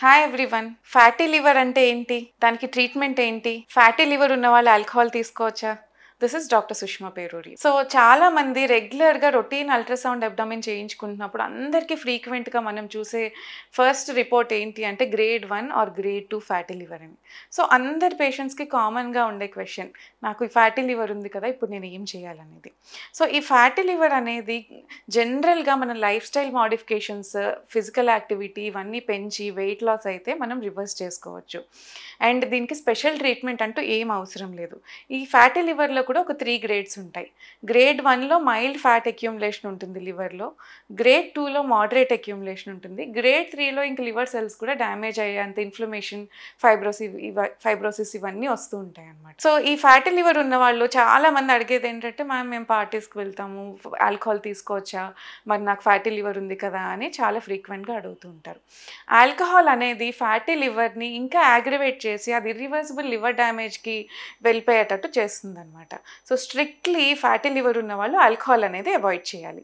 Hi everyone. Fatty liver అంటే ఏంటి? దానికి ట్రీట్మెంట్ ఏంటి? ఫ్యాటీ లివర్ ఉన్న వాళ్ళు ఆల్కహాల్ తీసుకోవచ్చా? This is doctor Sushma Peruri. So చాలా మంది రెగ్యులర్గా రొటీన్ అల్ట్రాసౌండ్ అబ్డామిన్ చేయించుకుంటున్నప్పుడు అందరికీ ఫ్రీక్వెంట్గా మనం చూసే ఫస్ట్ రిపోర్ట్ ఏంటి అంటే grade 1 are grade 2 fatty liver అని. సో అందరి పేషెంట్స్కి కామన్గా ఉండే క్వశ్చన్, నాకు ఈ ఫ్యాటీ లివర్ ఉంది కదా, ఇప్పుడు నేను ఏం చేయాలనేది. సో ఈ ఫ్యాటీ లివర్ అనేది జనరల్గా మన life style modifications, physical activity ఇవన్నీ పెంచి వెయిట్ లాస్ అయితే మనం రివర్స్ చేసుకోవచ్చు. అండ్ దీనికి స్పెషల్ ట్రీట్మెంట్ అంటూ ఏం అవసరం లేదు. ఈ ఫ్యాటీ లివర్లో కూడా ఒక 3 గ్రేడ్స్ ఉంటాయి. గ్రేడ్ 1లో మైల్డ్ ఫ్యాట్ అక్యూములేషన్ ఉంటుంది లివర్లో, గ్రేడ్ 2లో మోడరేట్ అక్యూములేషన్ ఉంటుంది, గ్రేడ్ 3లో ఇంక లివర్ సెల్స్ కూడా డ్యామేజ్ అయ్యేంత ఇన్ఫ్లమేషన్, ఫైబ్రోసిస్ ఇవన్నీ వస్తూ ఉంటాయి అన్నమాట. సో ఈ ఫ్యాటీ లివర్ ఉన్న వాళ్ళు చాలామంది అడిగేది ఏంటంటే, మేము పార్టీస్కి వెళ్తాము, ఆల్కహాల్ తీసుకోవచ్చా, మరి నాకు ఫ్యాటీ లివర్ ఉంది కదా అని చాలా ఫ్రీక్వెంట్గా అడుగుతూ ఉంటారు. ఆల్కహాల్ అనేది ఫ్యాటీ లివర్ని ఇంకా యాగ్రివేట్ చేసి అది ఇర్రివర్సిబుల్ లివర్ డ్యామేజ్కి వెళ్ళిపోయేటట్టు చేస్తుంది అనమాట. సో స్ట్రిక్ట్లీ ఫ్యాటీ లివర్ ఉన్న వాళ్ళు ఆల్కహాల్ అనేది అవాయిడ్ చేయాలి.